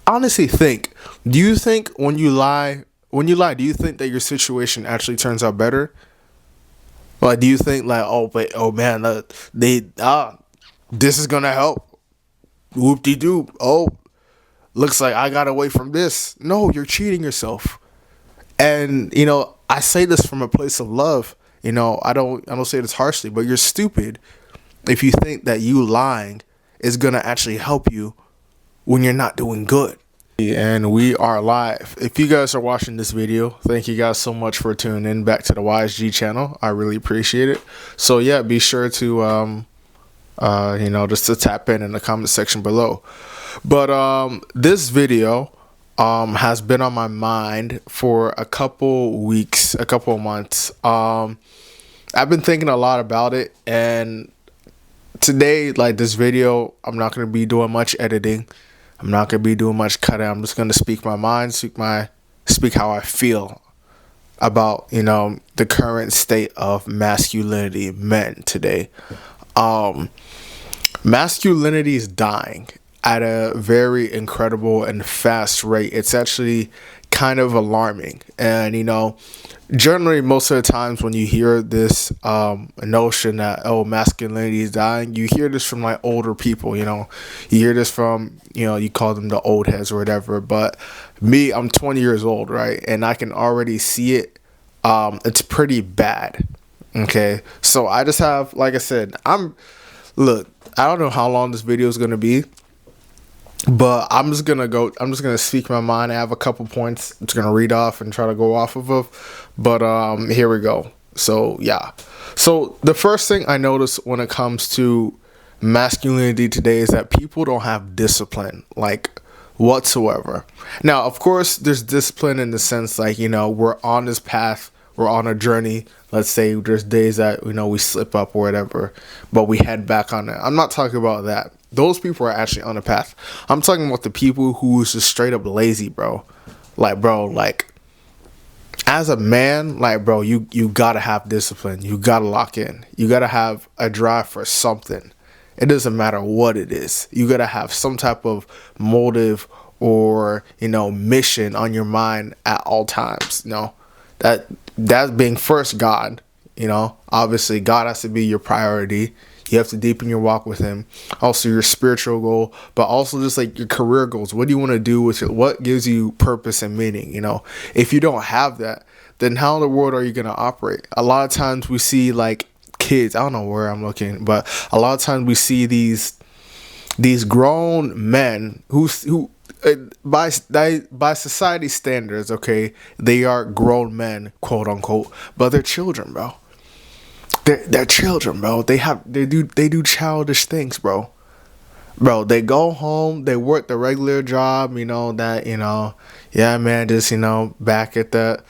honestly think, do you think when you lie, do you think that your situation actually turns out better? Like, do you think like, oh, but oh man, this is gonna help? Whoop de doo. Oh, looks like I got away from this. No, you're cheating yourself. And I say this from a place of love. I don't say this harshly, but you're stupid if you think that you lying is gonna actually help you when you're not doing good. And we are live. If you guys are watching this video, thank you guys so much for tuning in back to the YSG channel. I really appreciate it. So yeah, be sure to just to tap in the comment section below. But this video has been on my mind for a couple weeks, a couple months. I've been thinking a lot about it, and today, like this video, I'm not going to be doing much editing. I'm not going to be doing much cutting. I'm just going to speak my mind, speak how I feel about, the current state of masculinity, men today. Masculinity is dying at a very incredible and fast rate. It's actually kind of alarming. And, generally most of the times when you hear this notion that, oh, masculinity is dying, you hear this from like older people. You hear this from, you call them the old heads or whatever. But me, I'm 20 years old, right? And I can already see it. It's pretty bad. Okay. So I just have, like I said, look, I don't know how long this video is going to be, but I'm just gonna speak my mind. I have a couple points I'm just gonna read off and try to go off of them. But here we go. So yeah. So the first thing I notice when it comes to masculinity today is that people don't have discipline, like whatsoever. Now, of course, there's discipline in the sense like, we're on this path, we're on a journey. Let's say there's days that, we slip up or whatever, but we head back on it. I'm not talking about that. Those people are actually on the path. I'm talking about the people who's just straight up lazy, bro. Like, as a man, like, bro, you gotta have discipline. You gotta lock in. You gotta have a drive for something. It doesn't matter what it is. You gotta have some type of motive or, mission on your mind at all times. That's being first God. Obviously God has to be your priority. You have to deepen your walk with him. Also your spiritual goal, but also just like your career goals. What do you want to do with what gives you purpose and meaning? If you don't have that, then how in the world are you going to operate? A lot of times we see like kids, I don't know where I'm looking, but a lot of times we see these grown men who by society standards, okay, they are grown men, quote unquote, but they're children, bro. They're children, bro. They do childish things, bro. Bro, they go home, they work the regular job, yeah, man, just, back at the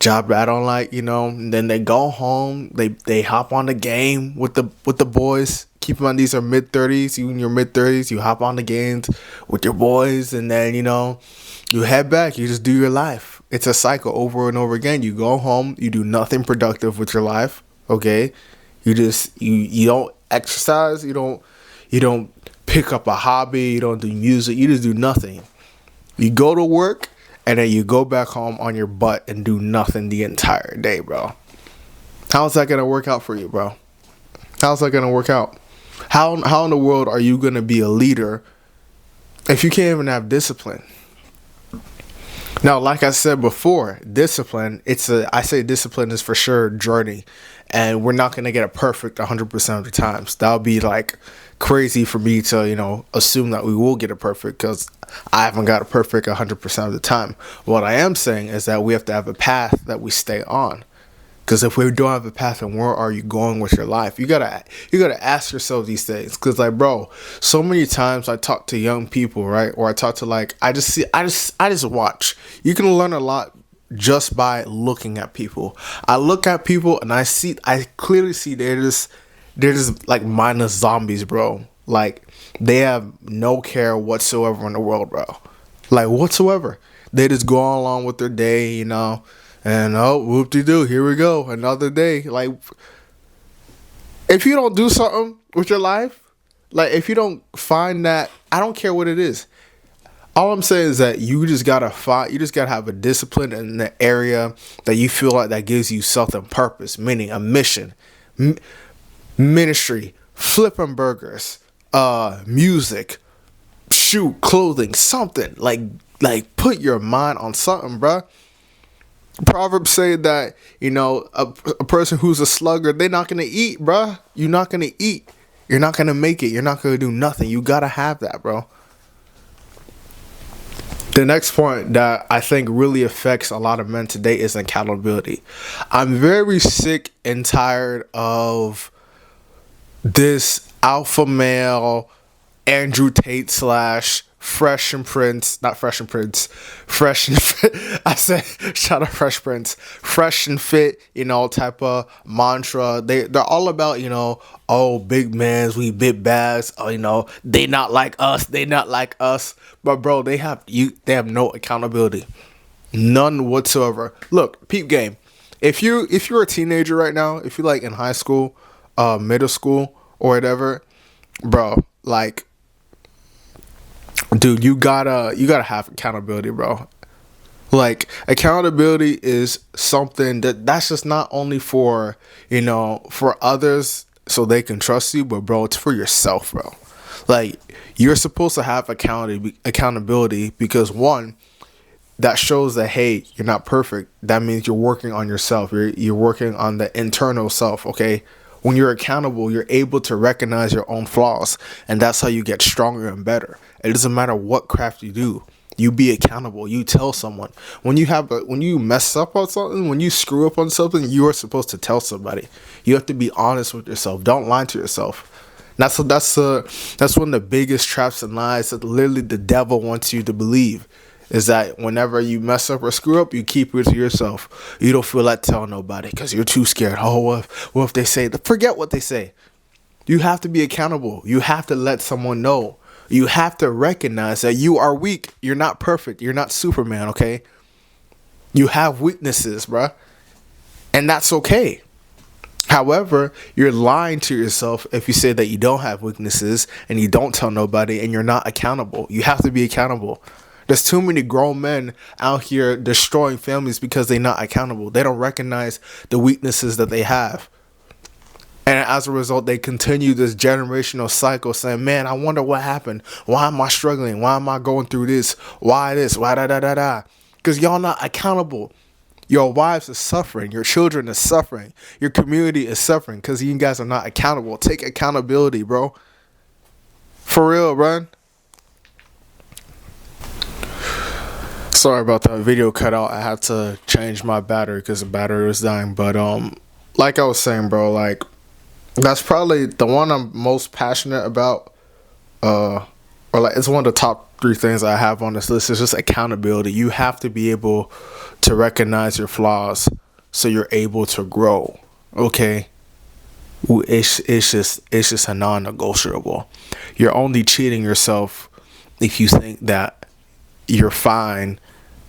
job that I don't like, and then they go home, they hop on the game with the boys. Keep in mind, these are mid-30s. You in your mid-30s, you hop on the games with your boys, and then, you head back, you just do your life. It's a cycle over and over again. You go home, you do nothing productive with your life. Okay, you don't exercise, you don't pick up a hobby, you don't do music, you just do nothing. You go to work and then you go back home on your butt and do nothing the entire day, bro. How's that gonna work out for you, bro? How's that gonna work out? How in the world are you gonna be a leader if you can't even have discipline? Now, like I said before, discipline, I say discipline is for sure a journey, and we're not going to get it perfect 100% of the times. That would be like crazy for me to, assume that we will get it perfect, because I haven't got it perfect 100% of the time. What I am saying is that we have to have a path that we stay on. Because if we don't have a path, then where are you going with your life? You gotta ask yourself these things. Because like, bro, so many times I talk to young people, right? Or I talk to I just watch. You can learn a lot just by looking at people. I look at people and I clearly see they're just like mindless zombies, bro. Like, they have no care whatsoever in the world, bro. Like, whatsoever. They just go along with their day, and oh, whoop-de-doo, here we go, another day. Like, if you don't do something with your life, like if you don't find that, I don't care what it is. All I'm saying is that you just gotta find, you just gotta have a discipline in the area that you feel like that gives you something purpose, meaning a mission, ministry, flipping burgers, music, shoot, clothing, something like put your mind on something, bruh. Proverbs say that, a person who's a sluggard, they're not gonna eat, bruh. You're not gonna eat. You're not gonna make it. You're not gonna do nothing. You gotta have that, bro. The next point that I think really affects a lot of men today is accountability. I'm very sick and tired of this alpha male Andrew Tate slash Fresh and Prince, not Fresh and Prince, Fresh and Fit. I said, shout out Fresh Prince, Fresh and Fit, type of mantra. They're all about, oh, big mans, we big bags. Oh, they not like us, they not like us. But bro, they have no accountability, none whatsoever. Look, peep game. If you're a teenager right now, if you're like in high school, middle school, or whatever, bro, like, dude, you gotta have accountability, bro. Like, accountability is something that's just not only for for others so they can trust you, but bro, it's for yourself, bro. Like, you're supposed to have accountability because, one, that shows that, hey, you're not perfect. That means you're working on yourself. You're working on the internal self, okay? When you're accountable, you're able to recognize your own flaws, and that's how you get stronger and better. It doesn't matter what craft you do. You be accountable. You tell someone. When you mess up on something, when you screw up on something, you are supposed to tell somebody. You have to be honest with yourself. Don't lie to yourself. That's one of the biggest traps and lies that literally the devil wants you to believe. Is that whenever you mess up or screw up, you keep it to yourself. You don't feel like telling nobody because you're too scared. Oh, what if they say? Forget what they say. You have to be accountable. You have to let someone know. You have to recognize that you are weak. You're not perfect. You're not Superman, okay? You have weaknesses, bruh. And that's okay. However, you're lying to yourself if you say that you don't have weaknesses and you don't tell nobody and you're not accountable. You have to be accountable. There's too many grown men out here destroying families because they're not accountable. They don't recognize the weaknesses that they have. And as a result, they continue this generational cycle saying, man, I wonder what happened. Why am I struggling? Why am I going through this? Why this? Why da da da da? Because y'all not accountable. Your wives are suffering. Your children are suffering. Your community is suffering because you guys are not accountable. Take accountability, bro. For real, bro. Sorry about that video cut out. I had to change my battery because the battery was dying. But like I was saying, bro, like that's probably the one I'm most passionate about. Or like it's one of the top 3 things I have on this list is just accountability. You have to be able to recognize your flaws so you're able to grow. Okay. It's just a non-negotiable. You're only cheating yourself if you think that you're fine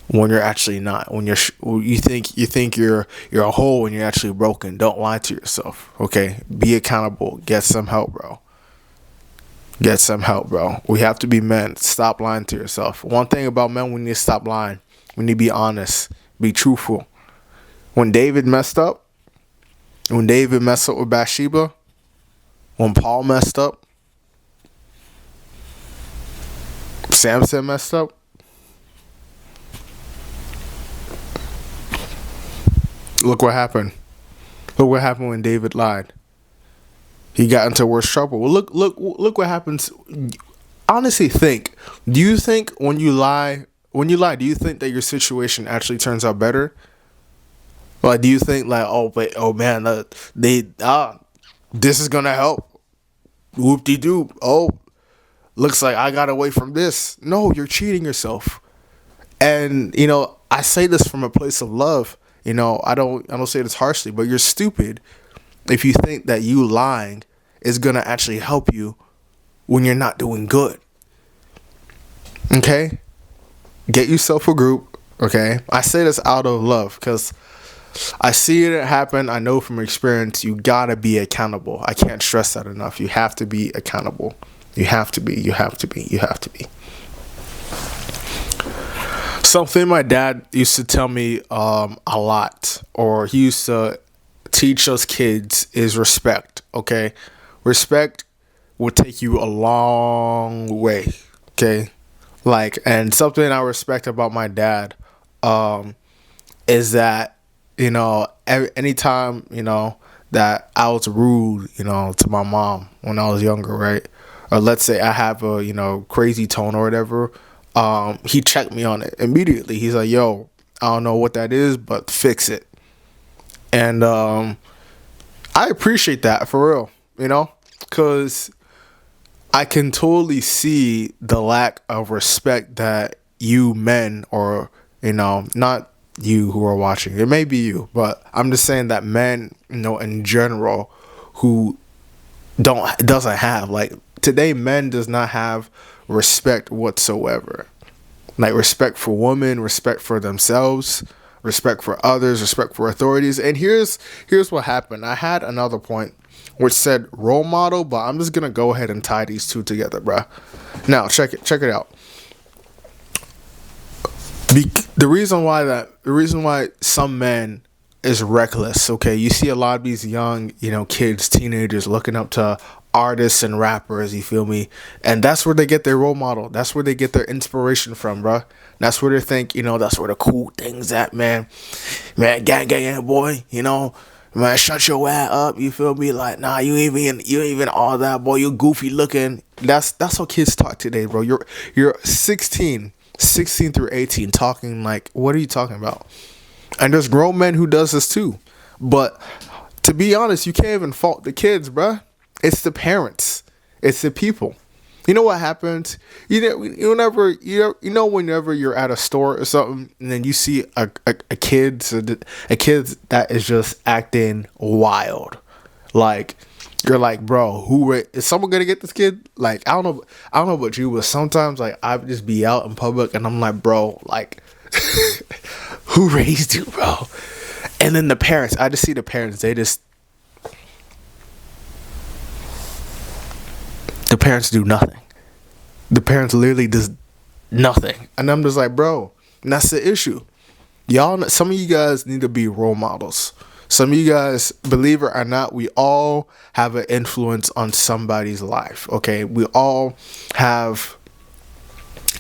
when you're actually not. When you think you're a whole when you're actually broken. Don't lie to yourself. Okay, be accountable. Get some help, bro. Get some help, bro. We have to be men. Stop lying to yourself. One thing about men, we need to stop lying. We need to be honest. Be truthful. When David messed up with Bathsheba, when Paul messed up, Samson messed up. Look what happened. Look what happened when David lied. He got into worse trouble. Well, look what happens. Honestly, think. Do you think when you lie, do you think that your situation actually turns out better? Like, do you think like, this is gonna help? Whoop-de-doo. Oh, looks like I got away from this. No, you're cheating yourself. And I say this from a place of love. I don't say this harshly, but you're stupid if you think that you lying is gonna actually help you when you're not doing good. Okay? Get yourself a group, okay? I say this out of love because I see it happen. I know from experience you gotta be accountable. I can't stress that enough. You have to be accountable. You have to be. Something my dad used to tell me a lot, or he used to teach us kids, is respect. Okay, respect will take you a long way. Okay, like, and something I respect about my dad um, is that, anytime, that I was rude, to my mom when I was younger, right? Or let's say I have a, crazy tone or whatever, he checked me on it immediately. He's like, yo, I don't know what that is, but fix it. And I appreciate that for real, because I can totally see the lack of respect that you men, or, not you who are watching, it may be you, but I'm just saying that men, in general, who doesn't have, like, today, men does not have respect whatsoever. Like, respect for women, respect for themselves, respect for others, respect for authorities. And here's what happened. I had another point which said role model, but I'm just gonna go ahead and tie these two together, bruh. Now check it out. The reason why some men is reckless. Okay, you see a lot of these young, kids, teenagers looking up to artists and rappers. You feel me? And that's where they get their role model. That's where they get their inspiration from, bruh. That's where they think, that's where the cool things at, man. Man, gang, boy. Man, shut your ass up. You feel me? Like, nah, you ain't even all that, boy. You goofy looking. That's how kids talk today, bro. You're 16 through 18, talking like, what are you talking about? And there's grown men who does this too. But to be honest, you can't even fault the kids, bruh. It's the parents. It's the people. You know what happens? Whenever you're at a store or something, and then you see a kid that is just acting wild, like, you're like, bro, is someone gonna get this kid? Like, I don't know about you, but sometimes, like, I would just be out in public and I'm like, bro, like, who raised you, bro? And then the parents, I just see the parents. The parents do nothing. The parents literally does nothing. And I'm just like, bro, and that's the issue. Some of you guys need to be role models. Some of you guys, believe it or not, we all have an influence on somebody's life. Okay, we all have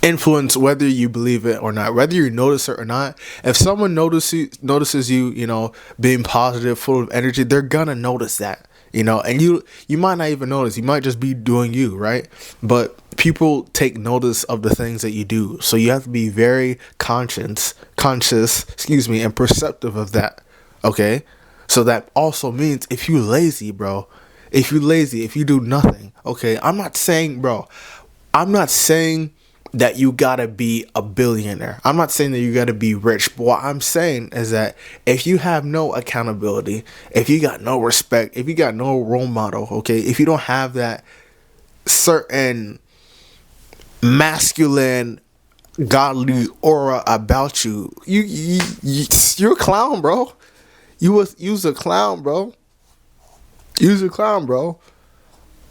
influence, whether you believe it or not, whether you notice it or not. If someone notices you, being positive, full of energy, they're gonna notice that. And you might not even notice. You might just be doing you, right? But people take notice of the things that you do. So you have to be very conscious, and perceptive of that. Okay? So that also means if you lazy, bro, if you do nothing, okay? I'm not saying that you gotta be a billionaire. I'm not saying that you gotta be rich. But what I'm saying is that if you have no accountability, if you got no respect, if you got no role model, okay, if you don't have that certain masculine, godly aura about you, you're a clown, bro. You's a clown, bro. You's a clown, bro.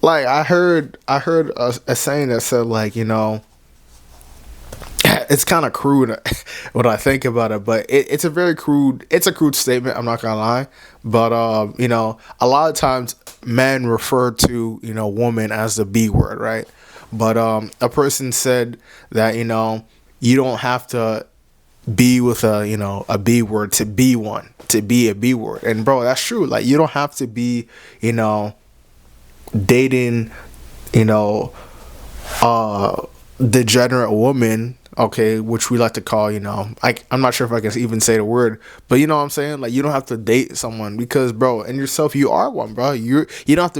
Like, I heard a saying that said, like, it's kind of crude when I think about it, but it's a crude statement. I'm not gonna lie, but a lot of times men refer to woman as the B word, right? But a person said that you don't have to be with a B word to be one, to be a B word. And bro, that's true. Like, you don't have to be dating degenerate woman, okay, which we like to call, I'm not sure if I can even say the word, but you know what I'm saying? Like, you don't have to date someone because, bro, and yourself, you are one, bro. You don't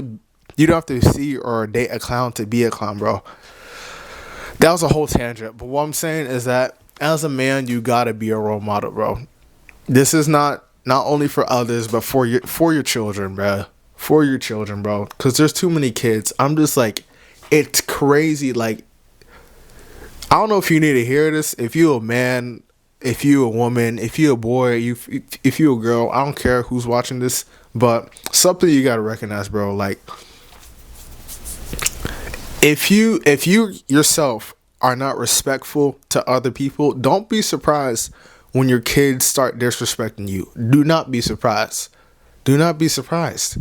have to see or date a clown to be a clown, bro. That was a whole tangent, but what I'm saying is that as a man, you gotta be a role model, bro. This is not only for others, but for your children, bro. For your children, bro. Because there's too many kids. I'm just like, it's crazy. Like, I don't know if you need to hear this. If you're a man, if you're a woman, if you're a boy, if you're a girl, I don't care who's watching this, but something you gotta recognize, bro. Like, if you yourself are not respectful to other people, don't be surprised when your kids start disrespecting you. Do not be surprised. Do not be surprised.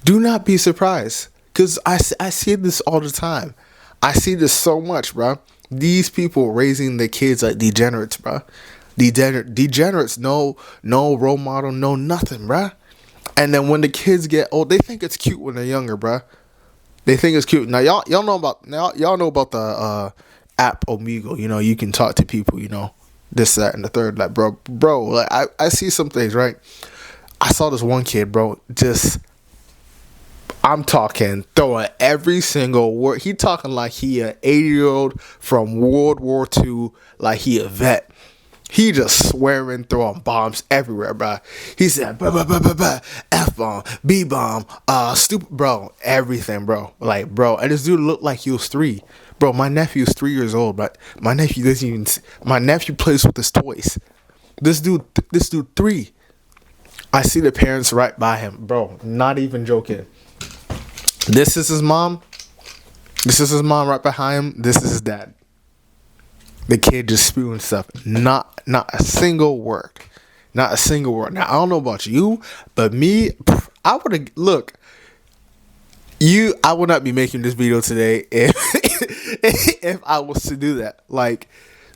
Do not be surprised. Because I see this all the time. I see this so much, bro. These people raising their kids like degenerates, bro. Degenerates, no role model, no nothing, bro. And then when the kids get old, they think it's cute when they're younger, bro. They think it's cute. Now y'all know about the app Omegle. You know, you can talk to people. You know, this, that, and the third. Like, bro. Like, I see some things, right? I saw this one kid, bro. Just, I'm talking, throwing every single word. He talking like he an 80-year-old from World War II, like he a vet. He just swearing, throwing bombs everywhere, bro. He said, bah, bah, bah, bah, bah, F-bomb, B-bomb, stupid, bro, everything, bro. Like, bro, and this dude looked like he was 3. Bro, my nephew's 3 years old, but my nephew doesn't even, my nephew plays with his toys. This dude 3. I see the parents right by him, bro, not even joking. This is his mom. This is his mom right behind him. This is his dad. The kid just spewing stuff. Not a single word. Not a single word. Now, I don't know about you, but me, I would have, look, I would not be making this video today if I was to do that. Like,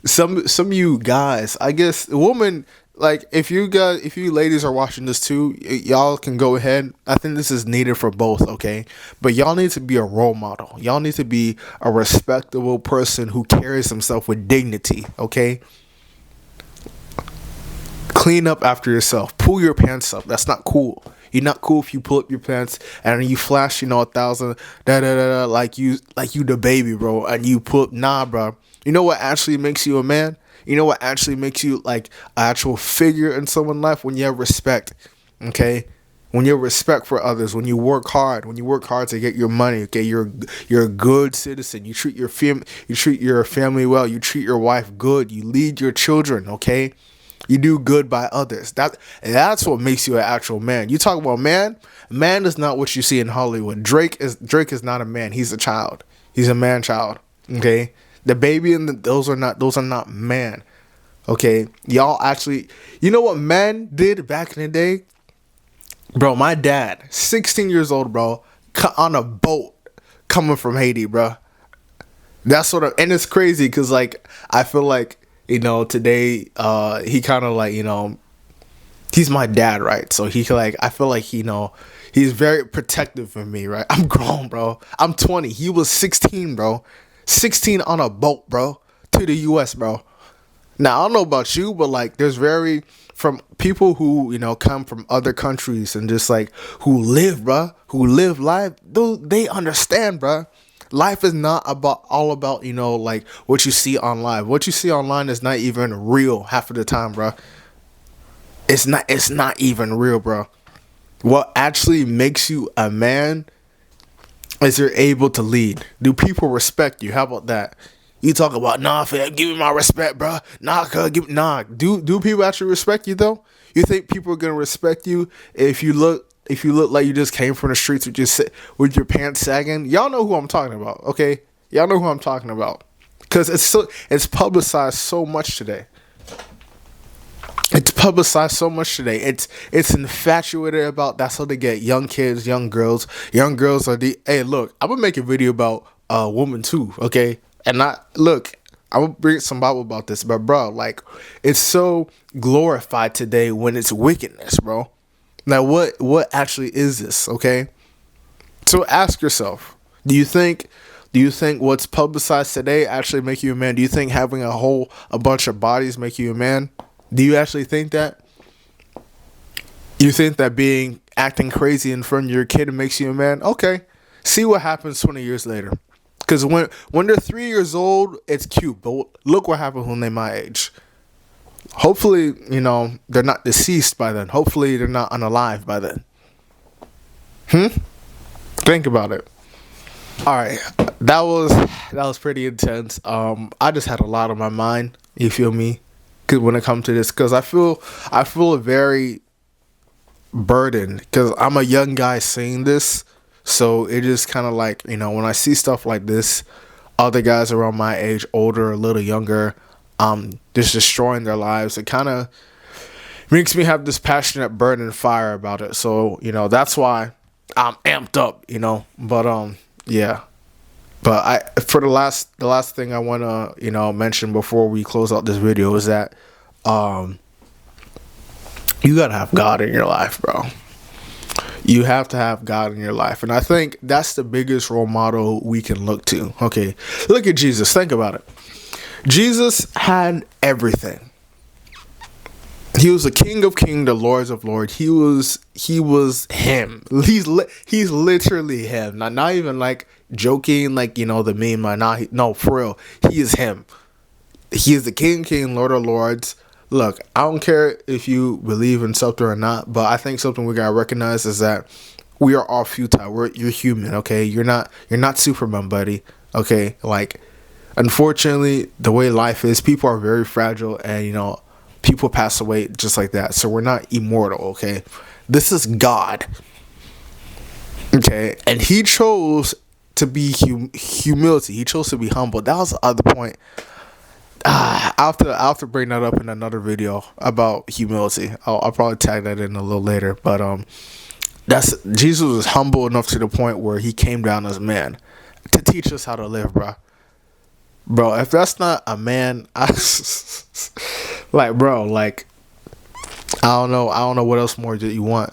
some of you guys, I guess, woman, like, if you ladies are watching this too, y'all can go ahead. I think this is needed for both, okay? But y'all need to be a role model. Y'all need to be a respectable person who carries himself with dignity, okay? Clean up after yourself. Pull your pants up. That's not cool. You're not cool if you pull up your pants and you flash, 1,000, like you the baby, bro, and you pull up. Nah, bro. You know what actually makes you a man? You know what actually makes you like an actual figure in someone's life? When you have respect, okay? When you have respect for others, when you work hard to get your money, okay? You're a good citizen. You treat your family well. You treat your wife good. You lead your children, okay? You do good by others. That's what makes you an actual man. You talk about man. Man is not what you see in Hollywood. Drake is not a man. He's a child. He's a man child, okay? The baby and those are not man. Okay? Y'all actually, you know what men did back in the day? Bro, my dad, 16 years old, bro, on a boat coming from Haiti, bro. That's sort of, and it's crazy because, like, I feel like, today, he kind of like, he's my dad, right? So he like, I feel like, he's very protective of me, right? I'm grown, bro. I'm 20. He was 16, bro. 16 on a boat, bro, to the U.S., bro. Now, I don't know about you, but, like, there's from people who, come from other countries and just, like, who live life, they understand, bro. Life is not all about, like, what you see online. What you see online is not even real half of the time, bro. It's not even real, bro. What actually makes you a man is you're able to lead. Do people respect you? How about that? You talk about, nah, fam, give me my respect, bro. Nah, Do people actually respect you though? You think people are gonna respect you if you look like you just came from the streets with your pants sagging? Y'all know who I'm talking about, okay? Y'all know who I'm talking about. Because it's publicized so much today. It's publicized so much today. It's infatuated about. That's how they get young kids, young girls. Young girls are hey, look, I'm gonna make a video about women too, okay? And I'm gonna bring some Bible about this, but bro, like, it's so glorified today when it's wickedness, bro. Now, what actually is this, okay? So ask yourself, do you think what's publicized today actually make you a man? Do you think having a bunch of bodies make you a man? Do you actually think that? You think that acting crazy in front of your kid makes you a man? Okay. See what happens 20 years later. Because when they're 3 years old, it's cute. But look what happens when they're my age. Hopefully, they're not deceased by then. Hopefully, they're not unalive by then. Think about it. All right. That was pretty intense. I just had a lot on my mind. You feel me? When it comes to this, because I feel very burdened because I'm a young guy saying this, so it just kind of like, when I see stuff like this, other guys around my age, older, a little younger, just destroying their lives. It kind of makes me have this passionate burning fire about it. So, that's why I'm amped up, but yeah. But for the last thing I want to, mention before we close out this video is that, you got to have God in your life, bro. You have to have God in your life. And I think that's the biggest role model we can look to. Okay. Look at Jesus. Think about it. Jesus had everything. He was the King of Kings, the Lords of Lords. He was him. He's literally him. Not even like joking, like, the meme. No, for real. He is him. He is the King, Lord of Lords. Look, I don't care if you believe in something or not, but I think something we gotta recognize is that we are all futile. You're human, okay? You're not Superman, buddy. Okay? Like, unfortunately, the way life is, people are very fragile, and people pass away just like that. So we're not immortal, okay? This is God. Okay? And he chose to be humility. He chose to be humble. That was the other point. I'll have to bring that up in another video about humility. I'll probably tag that in a little later. But Jesus was humble enough to the point where he came down as man to teach us how to live, bro. If that's not a man, I don't know what else more that you want.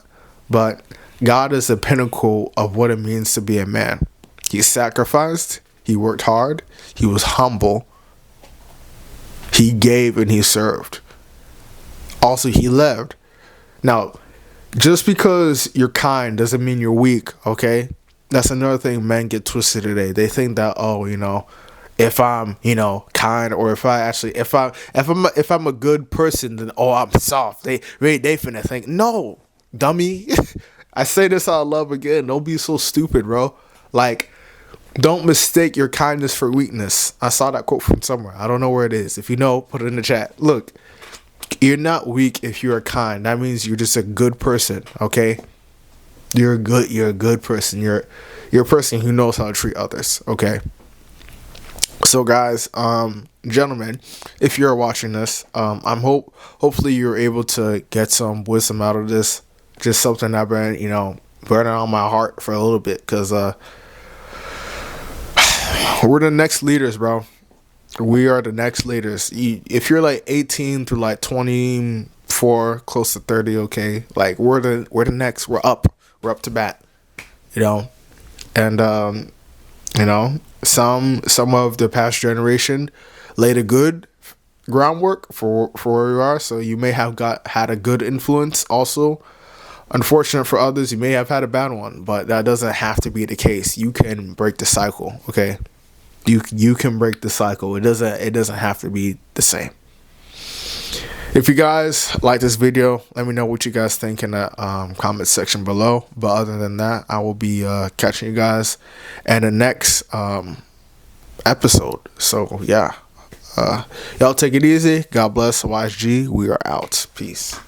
But God is the pinnacle of what it means to be a man. He sacrificed. He worked hard. He was humble. He gave and he served. Also, he lived. Now, just because you're kind doesn't mean you're weak, okay? That's another thing men get twisted today. They think that, if I'm, kind, or if I'm a good person, then I'm soft. They finna think, no, dummy. I say this out of love again. Don't be so stupid, bro. Like, don't mistake your kindness for weakness. I saw that quote from somewhere. I don't know where it is. If you know, put it in the chat. Look, you're not weak if you're kind. That means you're just a good person, okay? You're a good person. You're a person who knows how to treat others, okay? So guys, gentlemen, if you're watching this, hopefully you're able to get some wisdom out of this. Just something I've been, burning on my heart for a little bit, because we're the next leaders, bro. We are the next leaders. If you're like 18 through like 24, close to 30, okay, like we're the next. We're up to bat, and some of the past generation laid a good groundwork for where you are. So you may have had a good influence. Also, unfortunate for others, you may have had a bad one, but that doesn't have to be the case. You can break the cycle, okay? You can break the cycle. It doesn't have to be the same. If you guys like this video, let me know what you guys think in the comment section below. But other than that, I will be catching you guys in the next episode. So yeah, y'all take it easy. God bless. YSG. We are out. Peace.